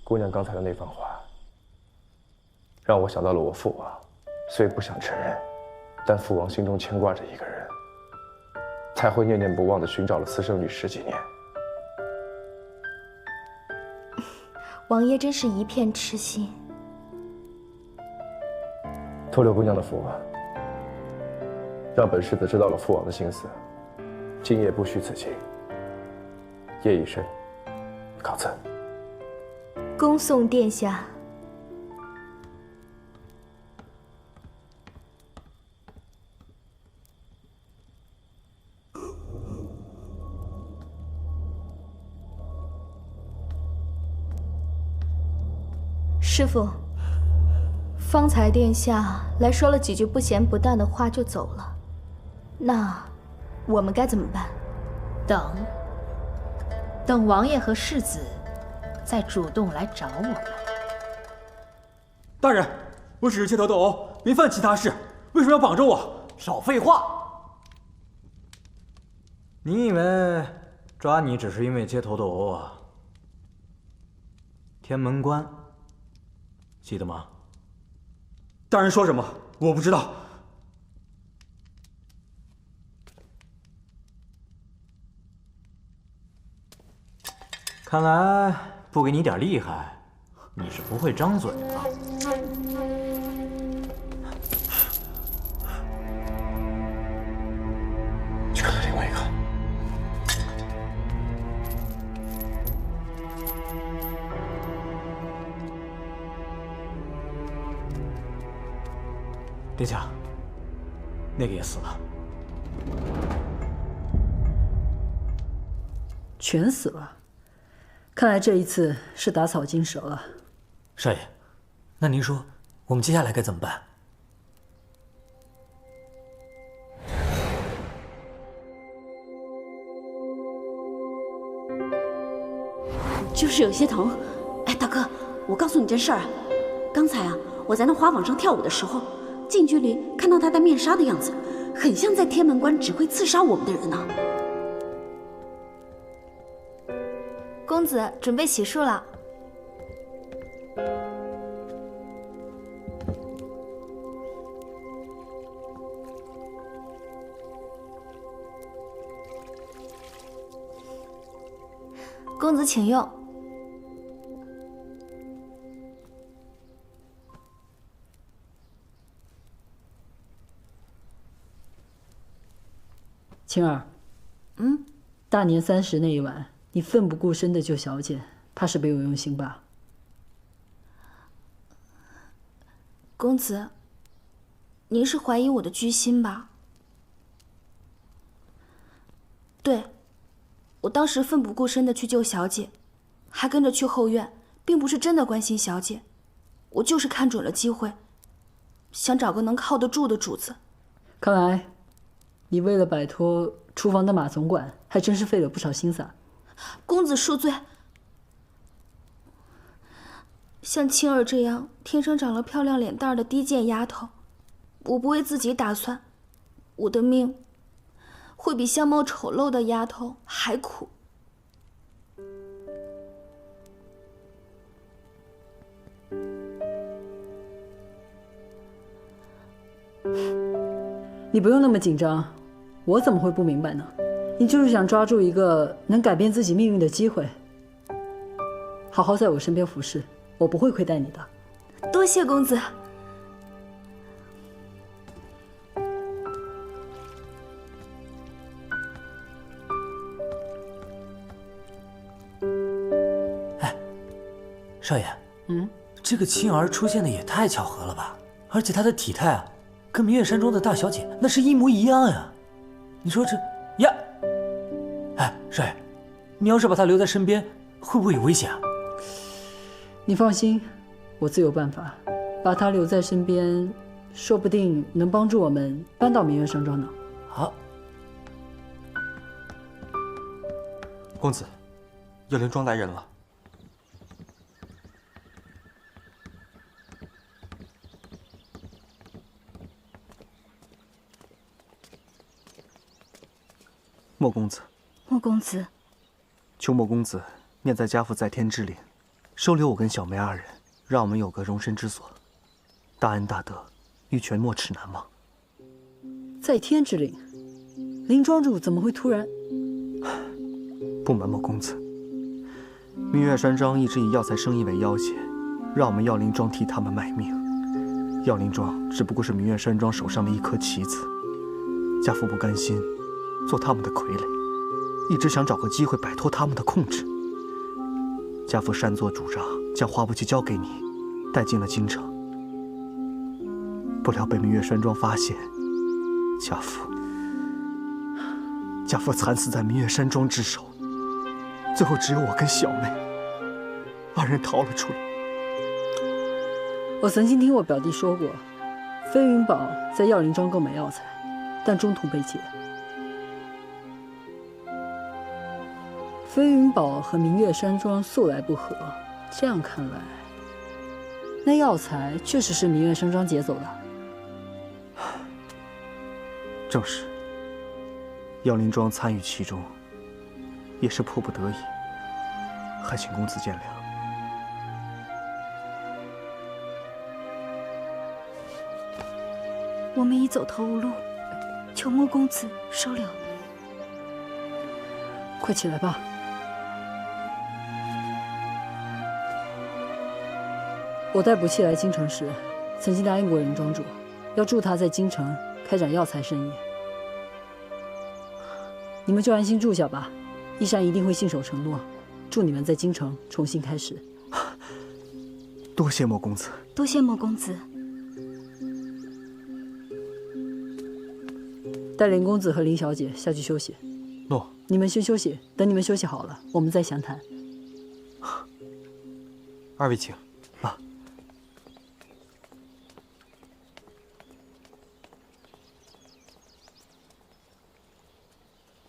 姑娘刚才的那番话，让我想到了我父王。虽不想承认，但父王心中牵挂着一个人，才会念念不忘地寻找了私生女10几年。王爷真是一片痴心。托六姑娘的福，让本世子知道了父王的心思。今夜不许此情，夜已深，告辞。恭送殿下。师父，方才殿下来说了几句不咸不淡的话就走了，那我们该怎么办？等王爷和世子再主动来找我们。大人，我只是街头斗殴，没犯其他事，为什么要绑着我？少废话！你以为抓你只是因为街头斗殴啊？天门关，记得吗？大人说什么？我不知道。看来不给你点厉害，你是不会张嘴了。去看看另外一个。殿下，那个也死了。全死了。看来这一次是打草惊蛇了。少爷，那您说我们接下来该怎么办？就是有些疼。哎，大哥，我告诉你件事儿啊，刚才啊，我在那花舫上跳舞的时候，近距离看到他戴面纱的样子，很像在天门关只会刺杀我们的人呢。公子准备洗漱了。公子请用。青儿，大年30那一晚，你奋不顾身的救小姐，怕是别有用心吧？公子，您是怀疑我的居心吧？对，我当时奋不顾身的去救小姐，还跟着去后院，并不是真的关心小姐，我就是看准了机会，想找个能靠得住的主子。看来，你为了摆脱厨房的马总管，还真是费了不少心思啊。公子恕罪。像青儿这样天生长了漂亮脸蛋的低贱丫头，我不为自己打算，我的命会比相貌丑陋的丫头还苦。你不用那么紧张，我怎么会不明白呢？你就是想抓住一个能改变自己命运的机会，好好在我身边服侍，我不会亏待你的。多谢公子。哎，少爷，这个青儿出现的也太巧合了吧！而且她的体态啊，跟明月山中的大小姐那是一模一样呀。你说这呀？哎，少爷，你要是把她留在身边，会不会有危险啊？你放心，我自有办法，把她留在身边，说不定能帮助我们搬到明月山庄呢。好，公子，药灵庄来人了。莫公子，莫公子，求莫公子念在家父在天之灵，收留我跟小梅二人，让我们有个容身之所，大恩大德，玉泉没齿难忘。在天之灵，林庄主怎么会突然？不瞒莫公子，明月山庄一直以药材生意为要挟，让我们药灵庄替他们卖命。药灵庄只不过是明月山庄手上的一颗棋子，家父不甘心做他们的傀儡，一直想找个机会摆脱他们的控制。家父擅作主张，将花不期交给你，带进了京城。不料被明月山庄发现，家父惨死在明月山庄之手。最后只有我跟小妹二人逃了出来。我曾经听我表弟说过，飞云宝在药灵庄购买药材，但中途被劫。飞云宝和明月山庄素来不和，这样看来，那药材确实是明月山庄劫走的。正是，药灵庄参与其中，也是迫不得已，还请公子见谅。我们已走投无路，求莫公子收留。快起来吧。我带补器来京城时，曾经答应过林庄主，要助他在京城开展药材生意。你们就安心住下吧，一山一定会信守承诺，祝你们在京城重新开始。多谢莫公子。多谢莫公子。带林公子和林小姐下去休息。诺。你们先休息，等你们休息好了，我们再详谈。二位请。啊。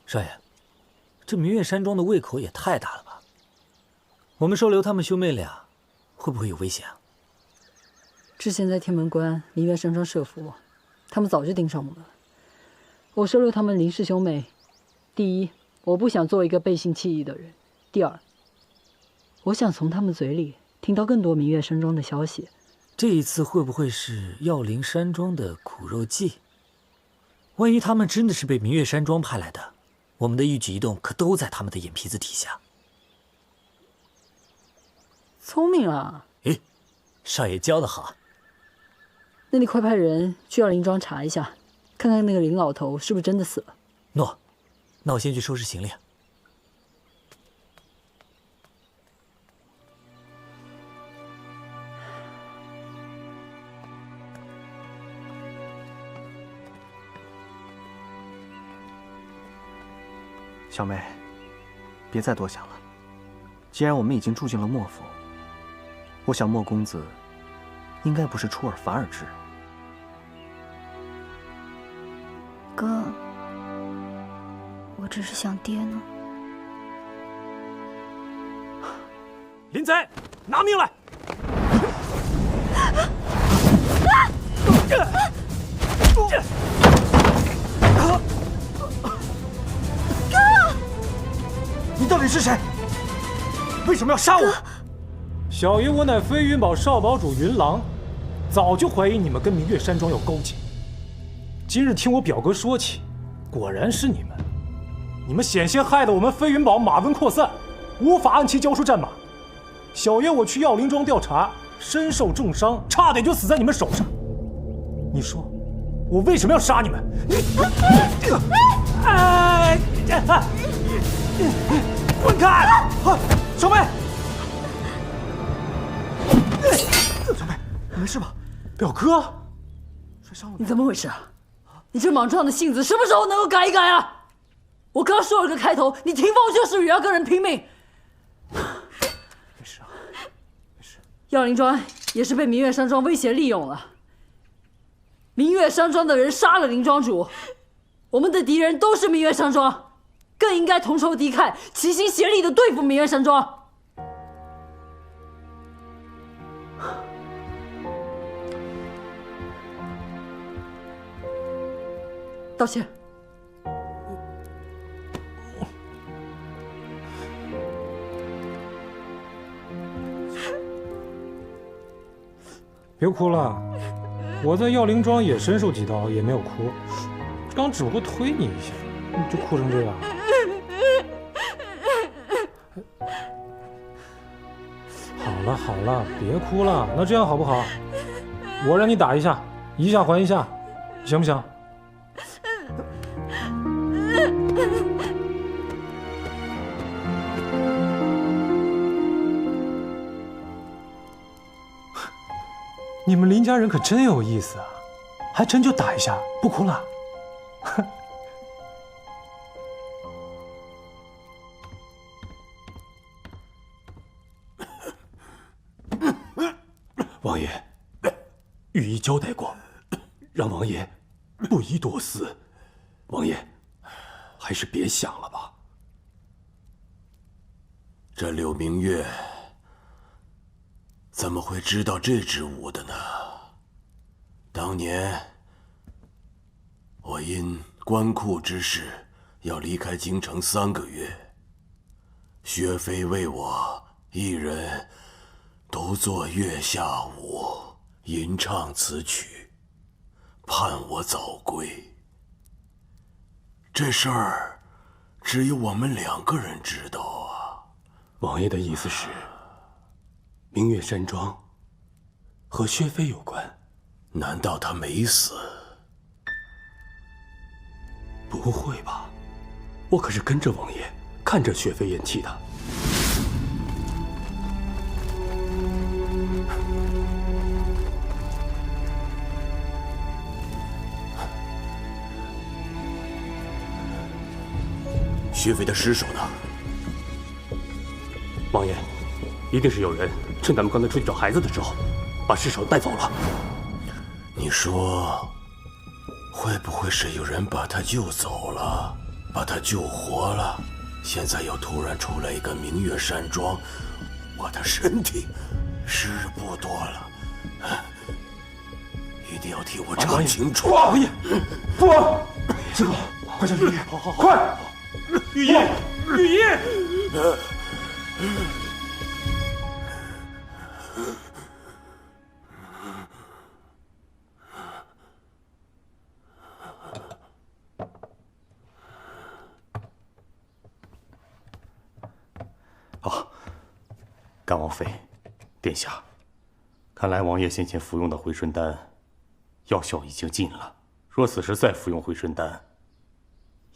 少爷，这明月山庄的胃口也太大了吧？我们收留他们兄妹俩，会不会有危险啊？之前在天门关明月山庄设伏，他们早就盯上我们了。我收留他们林氏兄妹，第一，我不想做一个背信弃义的人；第二，我想从他们嘴里听到更多明月山庄的消息。这一次会不会是药灵山庄的苦肉计？万一他们真的是被明月山庄派来的，我们的一举一动可都在他们的眼皮子底下。聪明啊！诶，少爷教得好。那你快派人去药灵庄查一下，看看那个林老头是不是真的死了。诺，那我先去收拾行李。小妹，别再多想了。既然我们已经住进了莫府，我想莫公子应该不是出尔反尔之人。哥，我只是想爹呢。林贼，拿命来！你到底是谁？为什么要杀我？小爷我乃飞云堡少堡主云郎，早就怀疑你们跟明月山庄有勾结。今日听我表哥说起，果然是你们。你们险些害得我们飞云堡马蚊扩散，无法按期交出战马。小爷我去药灵庄调查，身受重伤，差点就死在你们手上。你说，我为什么要杀你们？滚开！小妹，小妹，你没事吧？表哥，摔伤了。你怎么回事啊？你这莽撞的性子什么时候能够改一改啊？我刚说了个开头，你听风就是雨，要跟人拼命。没事啊，没事。药灵庄也是被明月山庄威胁利用了。明月山庄的人杀了林庄主，我们的敌人都是明月山庄，更应该同仇敌忾，齐心协力的对付明月山庄。道歉。别哭了，我在药灵庄也身受几刀，也没有哭，刚只不过推你一下，你就哭成这样。好了，别哭了。那这样好不好？我让你打一下，以下还一下，行不行？你们林家人可真有意思啊，还真就打一下，不哭了。王爷，御医交代过，让王爷不宜多思。王爷，还是别想了吧。这柳明月怎么会知道这支舞的呢？当年我因官库之事要离开京城3个月，薛飞为我一人独作月下舞，吟唱此曲，盼我早归。这事儿只有我们2个人知道啊。王爷的意思是，明月山庄和薛飞有关？难道他没死？不会吧，我可是跟着王爷，看着薛飞咽气的。薛飞的尸首呢？王爷，一定是有人趁咱们刚才出去找孩子的时候，把尸首带走了。你说，会不会是有人把他救走了，把他救活了？现在又突然出来一个明月山庄，我的身体时日不多了，一定要替我查清楚。王爷，父王，师傅，快叫御医，好，快！御医，御医！干王妃，殿下，看来王爷先前服用的回春丹，药效已经尽了。若此时再服用回春丹，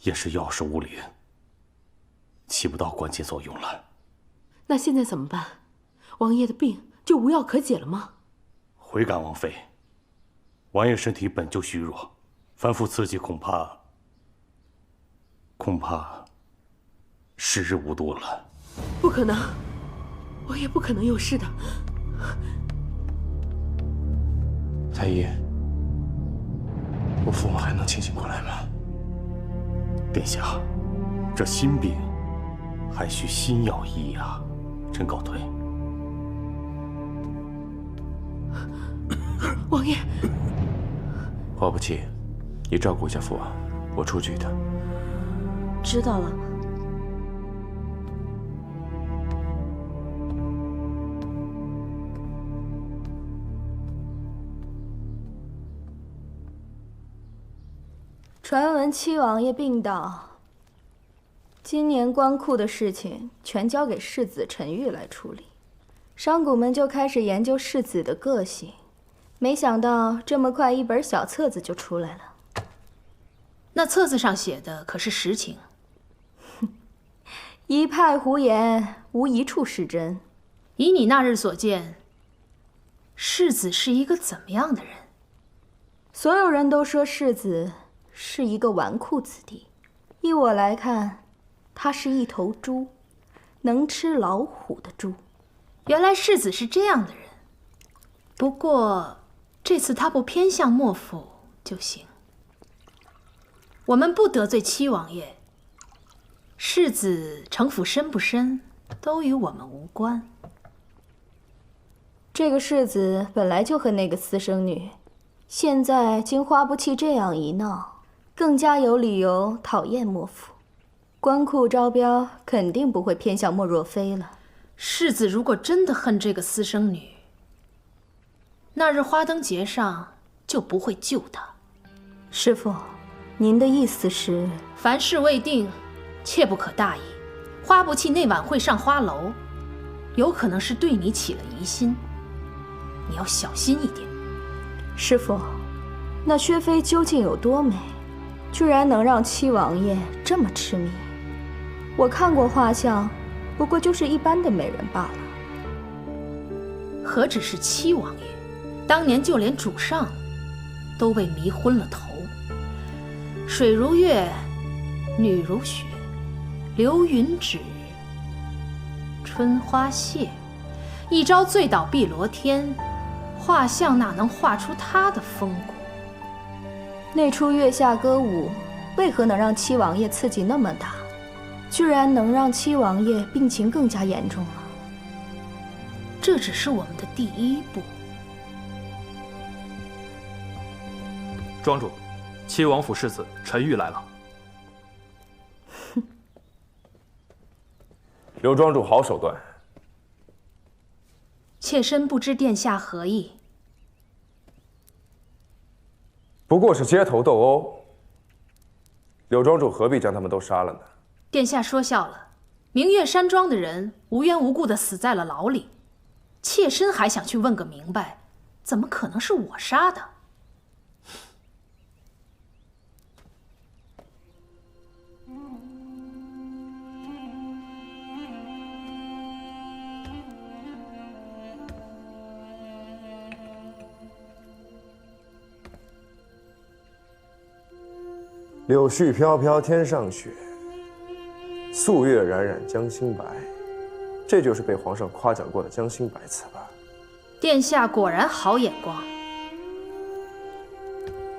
也是药石无灵，起不到关键作用了。那现在怎么办？王爷的病就无药可解了吗？回感王妃，王爷身体本就虚弱，反复刺激恐怕时日无多了。不可能，王爷不可能有事的。太医，我父王还能清醒过来吗？殿下，这心病还需心药医呀。臣告退。王爷，花不弃，你照顾一下父王，我出去一趟。知道了。传闻七王爷病倒，今年官库的事情全交给世子陈玉来处理，商贾们就开始研究世子的个性。没想到这么快，一本小册子就出来了。那册子上写的可是实情？一派胡言，无一处是真。以你那日所见，世子是一个怎么样的人？所有人都说世子是一个纨绔子弟，依我来看，他是一头猪，能吃老虎的猪。原来世子是这样的人。不过这次他不偏向莫府就行。我们不得罪七王爷，世子城府深不深，都与我们无关。这个世子本来就和那个私生女，现在经花不弃这样一闹，更加有理由讨厌莫府。官库招标肯定不会偏向莫若飞了。世子如果真的恨这个私生女，那日花灯节上就不会救他。师父，您的意思是？凡事未定，切不可大意。花不弃那晚会上花楼，有可能是对你起了疑心，你要小心一点。师父，那薛妃究竟有多美，居然能让七王爷这么痴迷？我看过画像，不过就是一般的美人罢了。何止是七王爷，当年就连主上都被迷昏了头。水如月，女如雪，流云指，春花谢，一朝醉倒碧螺天，画像哪能画出她的风骨？那出月下歌舞，为何能让七王爷刺激那么大，居然能让七王爷病情更加严重了？这只是我们的第一步。庄主，七王府世子陈玉来了。刘庄主好手段。妾身不知殿下何意。不过是街头斗殴，柳庄主何必将他们都杀了呢？殿下说笑了，明月山庄的人无缘无故的死在了牢里，妾身还想去问个明白，怎么可能是我杀的？柳絮飘飘天上雪，素月冉冉将心白。这就是被皇上夸奖过的将心白词吧？殿下果然好眼光。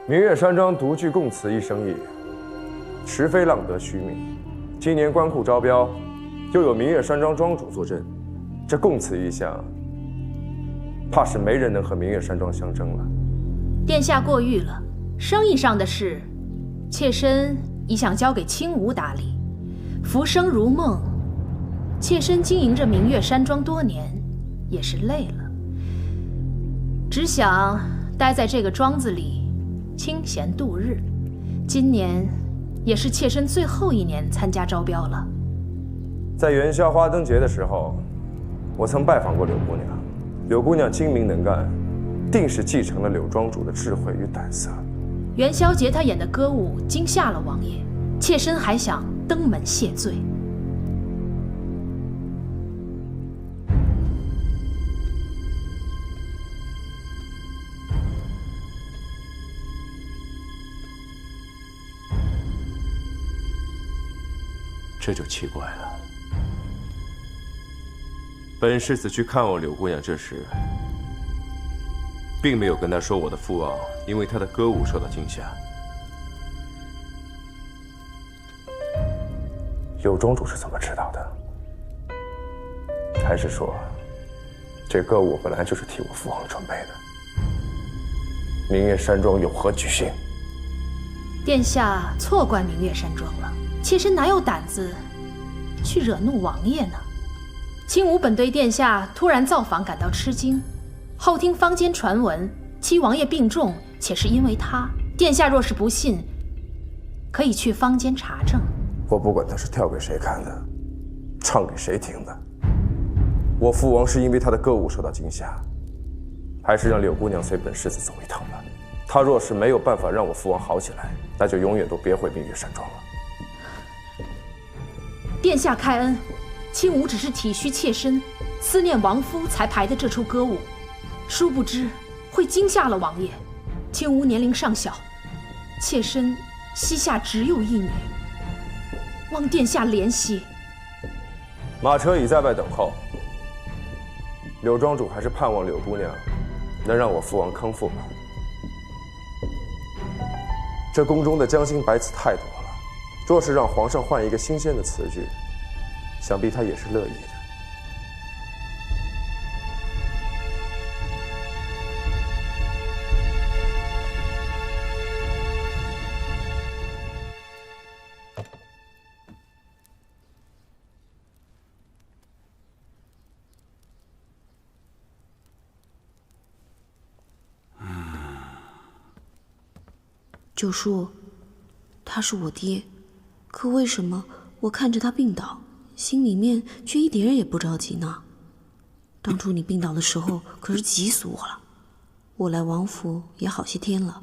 明月山庄独具供词一生意，实非浪得虚名。今年官库招标，又有明月山庄庄主坐镇，这供词一项，怕是没人能和明月山庄相争了。殿下过誉了，生意上的事，妾身已想交给青梧打理。浮生如梦，妾身经营着明月山庄多年，也是累了，只想待在这个庄子里，清闲度日。今年也是妾身最后一年参加招标了。在元宵花灯节的时候，我曾拜访过柳姑娘。柳姑娘精明能干，定是继承了柳庄主的智慧与胆色。元宵节她演的歌舞惊吓了王爷，妾身还想登门谢罪。这就奇怪了。本世子去看望柳姑娘这时，并没有跟她说我的父王因为她的歌舞受到惊吓。柳庄主是怎么知道的？还是说，这歌舞本来就是替我父王准备的？明月山庄有何居心？殿下错怪明月山庄了，妾身哪有胆子去惹怒王爷呢？青梧本对殿下突然造访感到吃惊，后听坊间传闻七王爷病重，且是因为他。殿下若是不信，可以去坊间查证。我不管他是跳给谁看的，唱给谁听的。我父王是因为他的歌舞受到惊吓，还是让柳姑娘随本世子走一趟吧。他若是没有办法让我父王好起来，那就永远都别回明月山庄了。殿下开恩，青梧只是体恤妾身，思念亡夫才排的这出歌舞，殊不知会惊吓了王爷。青梧年龄尚小，妾身膝下只有一女，望殿下怜惜。马车已在外等候，柳庄主还是盼望柳姑娘能让我父王康复吧。这宫中的将心白词太多了，若是让皇上换一个新鲜的词句，想必他也是乐意的。九叔，他是我爹，可为什么我看着他病倒，心里面却一点也不着急呢？当初你病倒的时候可是急死我了。我来王府也好些天了，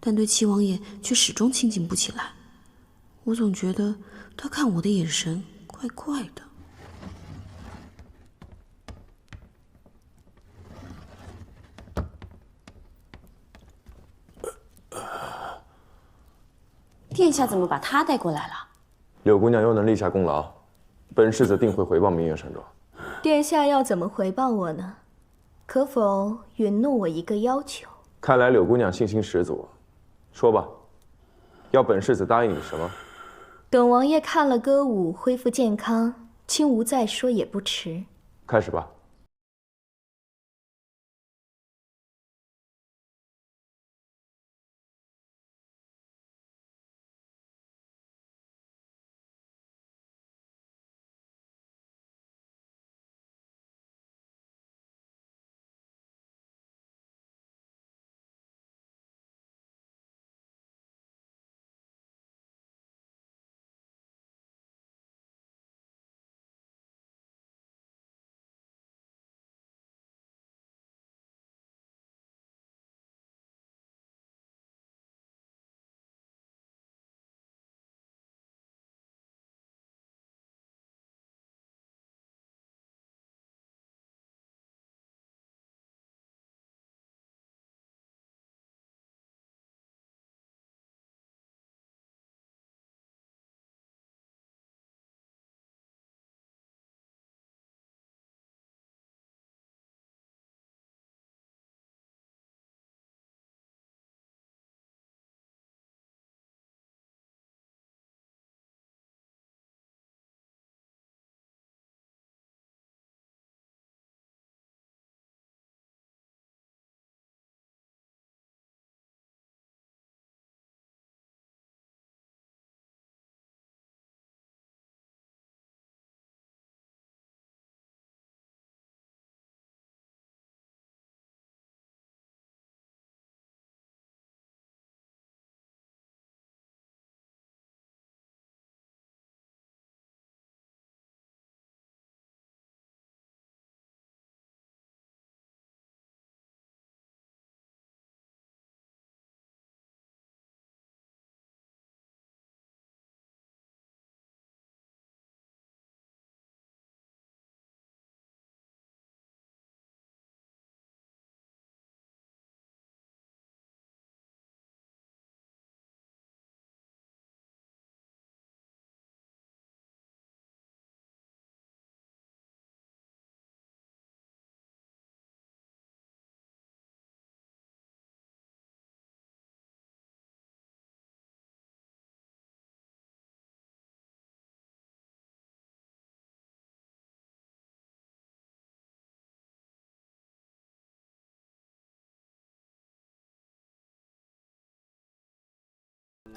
但对七王爷却始终亲近不起来。我总觉得他看我的眼神怪怪的。殿下怎么把他带过来了？柳姑娘又能立下功劳，本世子定会回报明月山庄。殿下要怎么回报我呢？可否允诺我一个要求？看来柳姑娘信心十足，说吧，要本世子答应你什么？等王爷看了歌舞，恢复健康，轻吾再说也不迟。开始吧。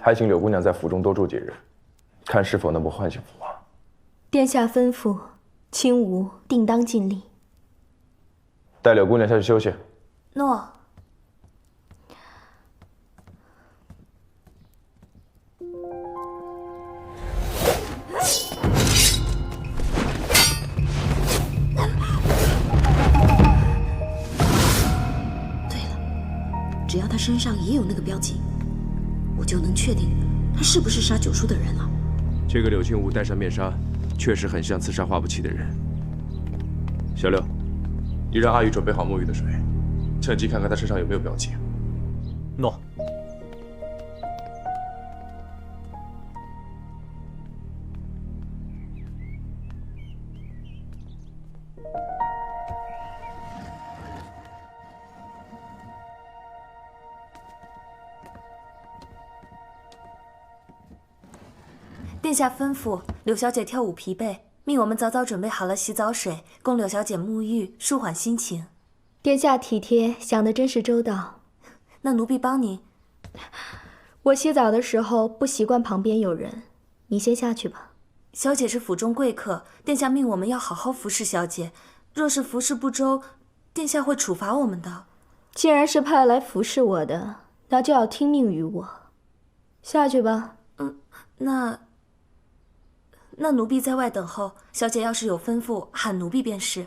还请柳姑娘在府中多住几日，看是否能够唤醒父王。殿下吩咐，轻吾定当尽力。带柳姑娘下去休息。诺。对了，只要他身上也有那个标记，我就能确定他是不是杀九叔的人了。这个柳青武戴上面纱，确实很像刺杀花不弃的人。小柳，你让阿玉准备好沐浴的水，趁机看看他身上有没有标记。诺。殿下吩咐柳小姐跳舞疲惫，命我们早早准备好了洗澡水，供柳小姐沐浴，舒缓心情。殿下体贴，想得真是周到。那奴婢帮您。我洗澡的时候不习惯旁边有人，你先下去吧。小姐是府中贵客，殿下命我们要好好服侍小姐，若是服侍不周，殿下会处罚我们的。既然是派来服侍我的，那就要听命于我。下去吧。那奴婢在外等候，小姐要是有吩咐，喊奴婢便是。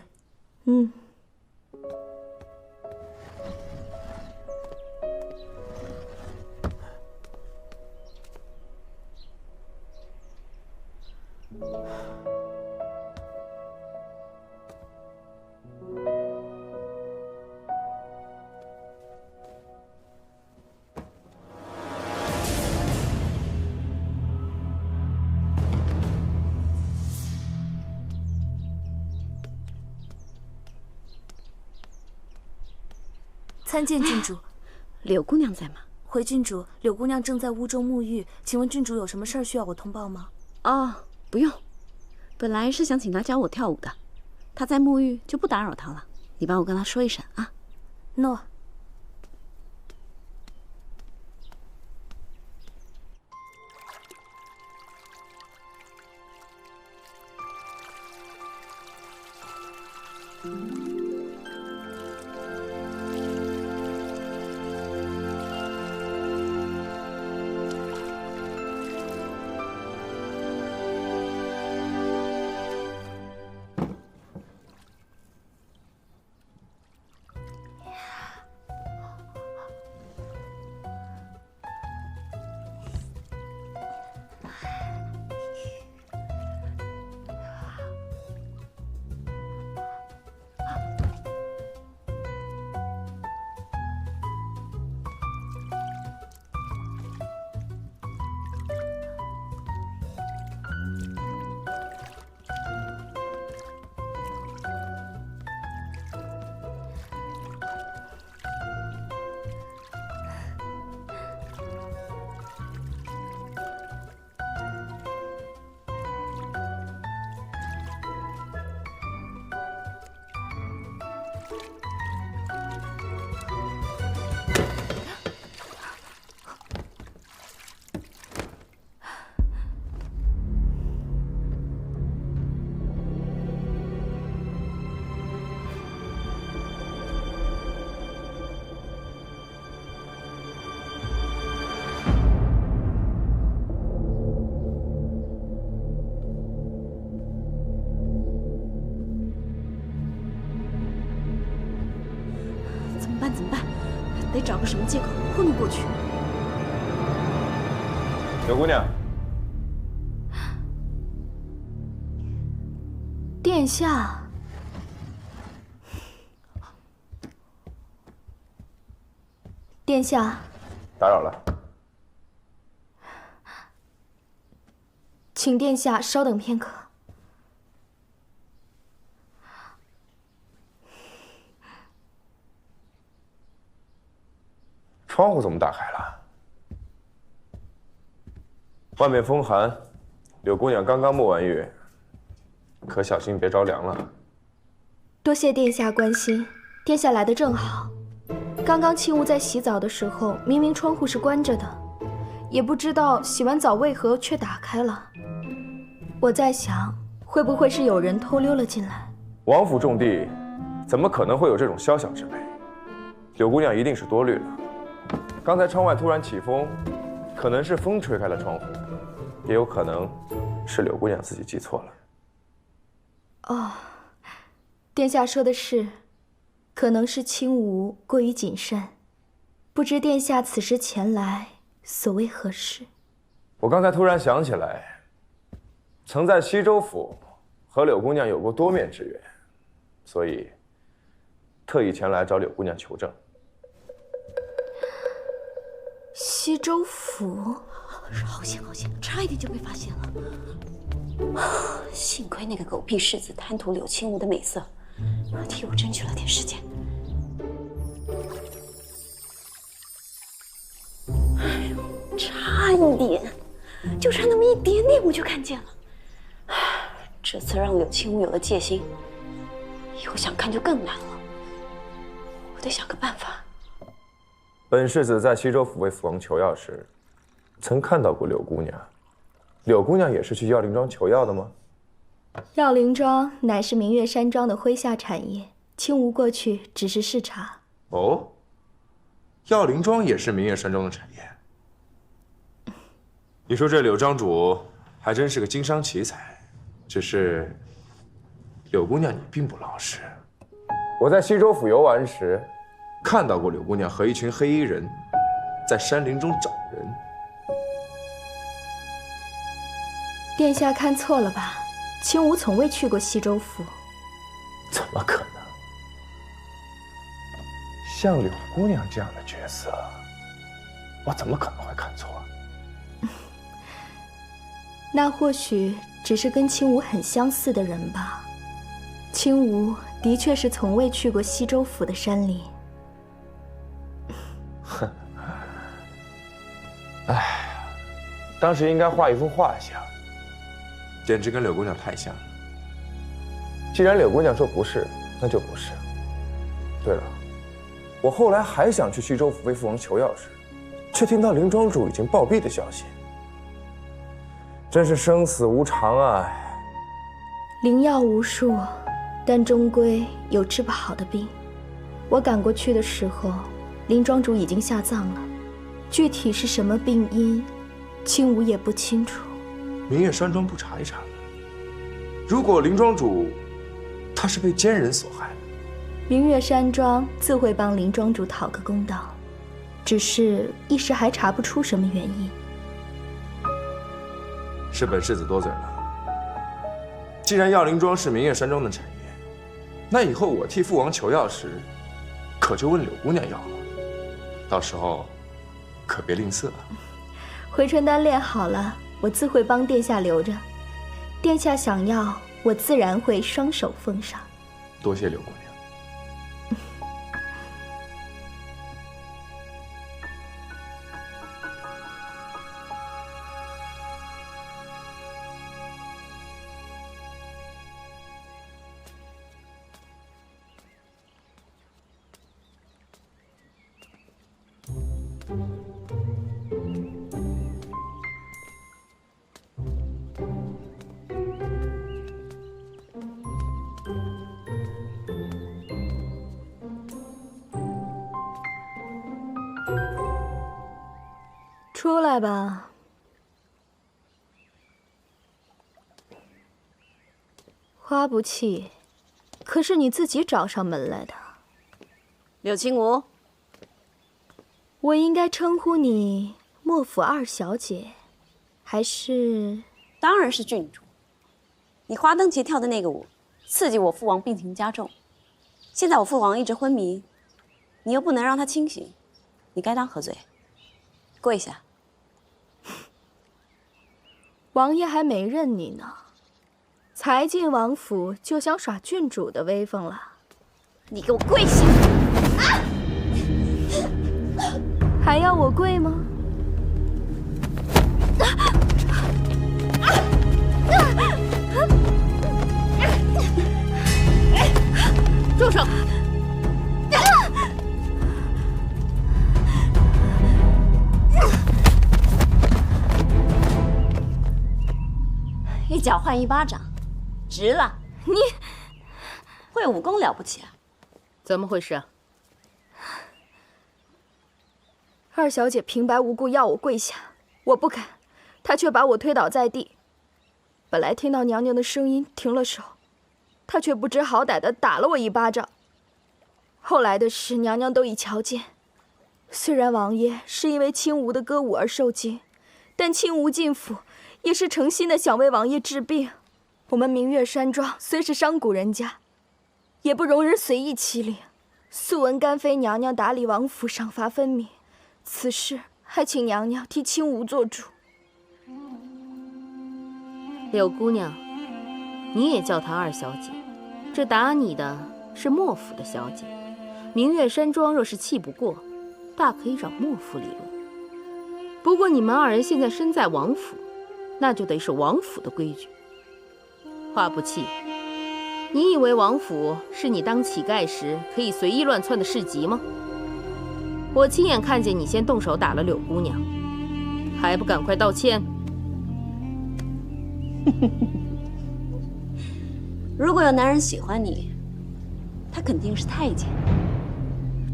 参见郡主。柳姑娘在吗？回郡主，柳姑娘正在屋中沐浴，请问郡主有什么事儿需要我通报吗？哦，不用。本来是想请她教我跳舞的，她在沐浴就不打扰她了。你帮我跟她说一声啊。诺。怎么办？得找个什么借口糊弄过去。柳姑娘，殿下，殿下，打扰了，请殿下稍等片刻。窗户怎么打开了？外面风寒，柳姑娘刚刚沐完浴，可小心别着凉了。多谢殿下关心，殿下来得正好。刚刚庆吾在洗澡的时候，明明窗户是关着的，也不知道洗完澡为何却打开了。我在想，会不会是有人偷溜了进来？王府重地，怎么可能会有这种宵小之辈？柳姑娘一定是多虑了。刚才窗外突然起风，可能是风吹开了窗户，也有可能是柳姑娘自己记错了。哦，殿下说的是，可能是青吾过于谨慎，不知殿下此时前来所为何事？我刚才突然想起来，曾在西州府和柳姑娘有过多面之缘，所以特意前来找柳姑娘求证。西州府，好险好险，差一点就被发现了。幸亏那个狗屁世子贪图柳青吾的美色，替我争取了点时间。哎呦，差一点，就差那么一点点，我就看见了。这次让柳青吾有了戒心，以后想看就更难了。我得想个办法。本世子在西州府为父王求药时，曾看到过柳姑娘。柳姑娘也是去药灵庄求药的吗？药灵庄乃是明月山庄的麾下产业，青吾过去只是视察。哦，药灵庄也是明月山庄的产业。你说这柳庄主还真是个经商奇才，只是柳姑娘你并不老实。我在西州府游玩时，看到过柳姑娘和一群黑衣人在山林中找人。殿下看错了吧？青梧从未去过西州府。怎么可能？像柳姑娘这样的角色，我怎么可能会看错？那或许只是跟青梧很相似的人吧。青梧的确是从未去过西州府的山林。哼，哎，当时应该画一幅画像，简直跟柳姑娘太像了。既然柳姑娘说不是，那就不是。对了，我后来还想去西州府为父王求药时，却听到林庄主已经暴毙的消息，真是生死无常啊！灵药无数，但终归有治不好的病。我赶过去的时候，林庄主已经下葬了，具体是什么病因，青梧也不清楚。明月山庄不查一查吗？如果林庄主他是被奸人所害，明月山庄自会帮林庄主讨个公道，只是一时还查不出什么原因。是本世子多嘴了。既然药灵庄是明月山庄的产业，那以后我替父王求药时，可就问柳姑娘要了。到时候可别吝啬。回春丹炼好了，我自会帮殿下留着。殿下想要，我自然会双手奉上。多谢柳姑娘。出来吧。花不弃，可是你自己找上门来的。柳青梧，我应该称呼你莫府二小姐，还是？当然是郡主。你花灯节跳的那个舞，刺激我父王病情加重。现在我父王一直昏迷，你又不能让他清醒，你该当何罪？跪下。王爷还没认你呢，才进王府就想耍郡主的威风了。你给我跪下！还要我跪吗？住手！一脚换一巴掌，值了。你会武功了不起啊？怎么回事啊？二小姐平白无故要我跪下，我不肯，她却把我推倒在地。本来听到娘娘的声音停了手，她却不知好歹的打了我一巴掌。后来的事娘娘都已瞧见。虽然王爷是因为青梧的歌舞而受惊，但青梧进府也是诚心的想为王爷治病。我们明月山庄虽是商贾人家，也不容人随意欺凌。素闻甘妃娘娘打理王府赏罚分明，此事还请娘娘替青梧做主。柳姑娘，你也叫她二小姐，这打你的是莫府的小姐。明月山庄若是气不过，大可以找莫府理论。不过你们二人现在身在王府，那就得是王府的规矩。话不弃，你以为王府是你当乞丐时可以随意乱窜的市集吗？我亲眼看见你先动手打了柳姑娘，还不赶快道歉？如果有男人喜欢你，他肯定是太监。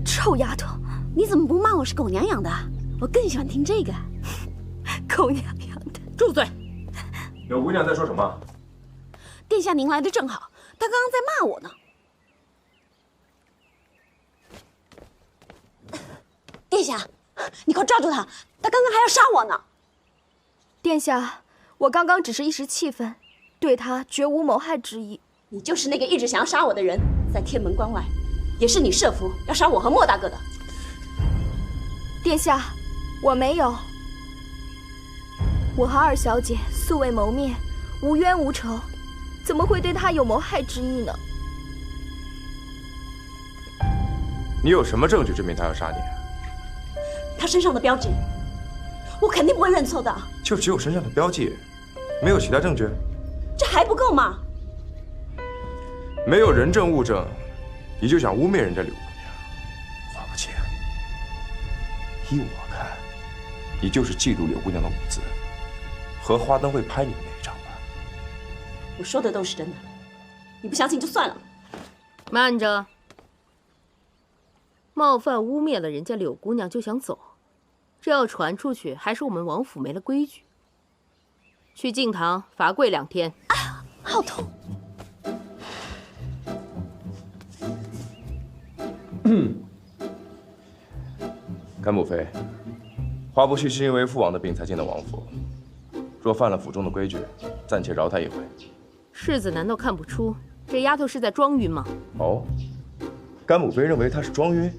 臭丫头，你怎么不骂我是狗娘养的？我更喜欢听这个。狗娘养的。住嘴！柳姑娘在说什么？殿下您来的正好，他刚刚在骂我呢。殿下，你快抓住他，他刚刚还要杀我呢。殿下，我刚刚只是一时气愤，对他绝无谋害之意。你就是那个一直想要杀我的人，在天门关外，也是你设伏要杀我和莫大哥的。殿下，我没有。我和二小姐素未谋面，无冤无仇，怎么会对他有谋害之意呢？你有什么证据证明他要杀你？他身上的标记，我肯定不会认错的。就只有身上的标记，没有其他证据？这还不够吗？没有人证物证，你就想污蔑人家柳姑娘？花不起。依我看，你就是嫉妒柳姑娘的舞姿，和花灯会拍你的那一场吧。我说的都是真的，你不相信就算了。慢着，冒犯污蔑了人家柳姑娘就想走，这要传出去，还是我们王府没了规矩。去静堂罚跪2天。哎呀，好痛！甘母妃，花不去是因为父王的病才进的王府，若犯了府中的规矩，暂且饶他一回。世子难道看不出这丫头是在装晕吗？哦，甘母妃认为她是装晕。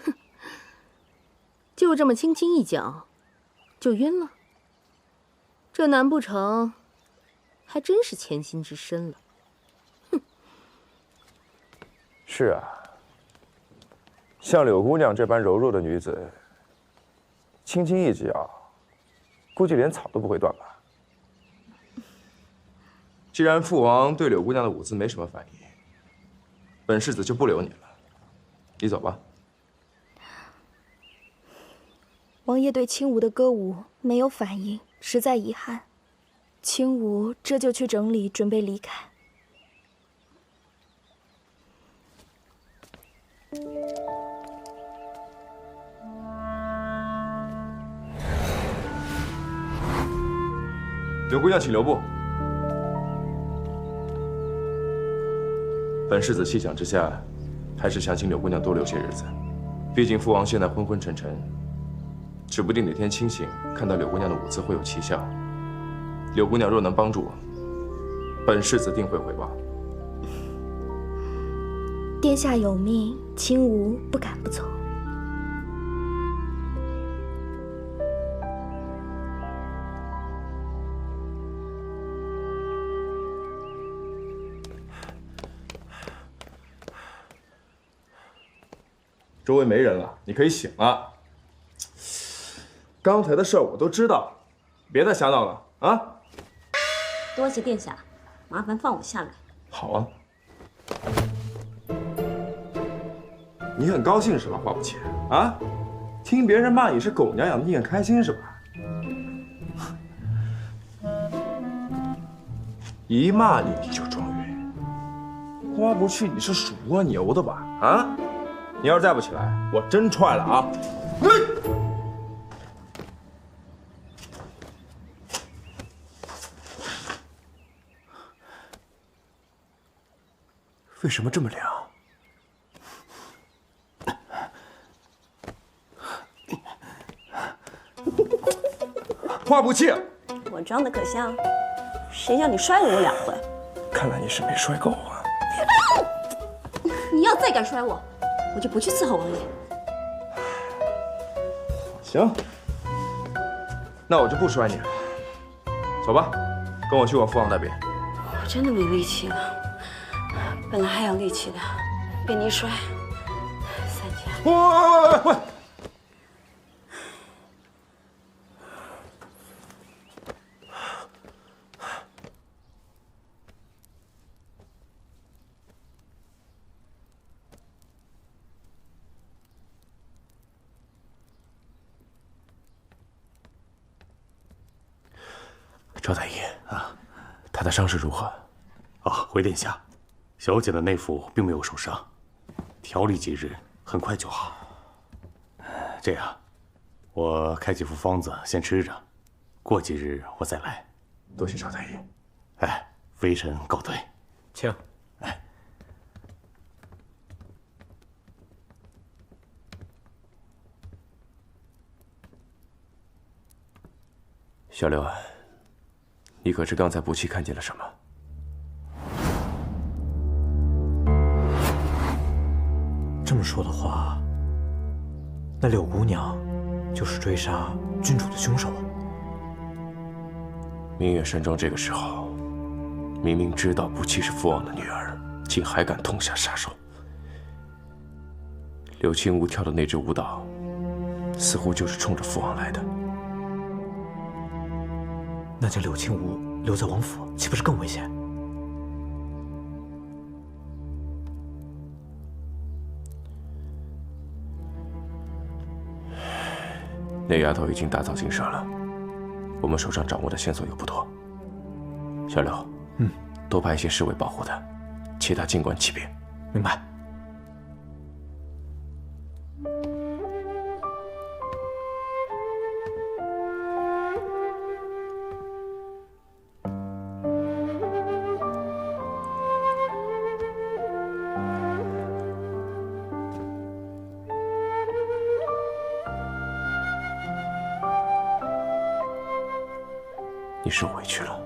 哼，就这么轻轻一讲，就晕了？这难不成还真是潜心之深了？是啊，像柳姑娘这般柔弱的女子，轻轻一脚，估计连草都不会断吧。既然父王对柳姑娘的舞姿没什么反应，本世子就不留你了，你走吧。王爷对青梧的歌舞没有反应，实在遗憾。青梧这就去整理，准备离开。柳姑娘，请留步。本世子细想之下，还是想请柳姑娘多留些日子。毕竟父王现在昏昏沉沉，指不定哪天清醒，看到柳姑娘的舞姿会有奇效。柳姑娘若能帮助，本世子定会回报。殿下有命，青梧不敢不从。周围没人了，你可以醒了。刚才的事儿我都知道，别再瞎闹了啊！多谢殿下，麻烦放我下来。好啊。你很高兴是吧，花不起啊？听别人骂你是狗娘养的，你很开心是吧？一骂你你就装晕，花不去你是属蜗牛的吧？啊？你要是再不起来，我真踹了啊！为什么这么凉？花不弃，我装的可像，谁叫你摔了我2回？看来你是没摔够啊！你要再敢摔我，我就不去伺候王爷。行，那我就不摔你了。走吧，跟我去往父王那边。我真的没力气了，本来还有力气的，被你一摔，3天。喂！赵太医啊，她的伤势如何？啊，回殿下，小姐的内腹并没有受伤，调理几日，很快就好。这样，我开几副方子先吃着，过几日我再来。多谢少太医。哎，微臣告退。请。哎。小六啊，你可知刚才不期看见了什么？这么说的话，那柳姑娘就是追杀君主的凶手啊！明月山庄这个时候，明明知道不期是父王的女儿，竟还敢痛下杀手。柳青梧跳的那支舞蹈，似乎就是冲着父王来的。那将柳青梧留在王府，岂不是更危险？那丫头已经打草惊蛇了，我们手上掌握的线索又不多。小柳，多派一些侍卫保护她，其他尽管起便。明白。你受委屈了。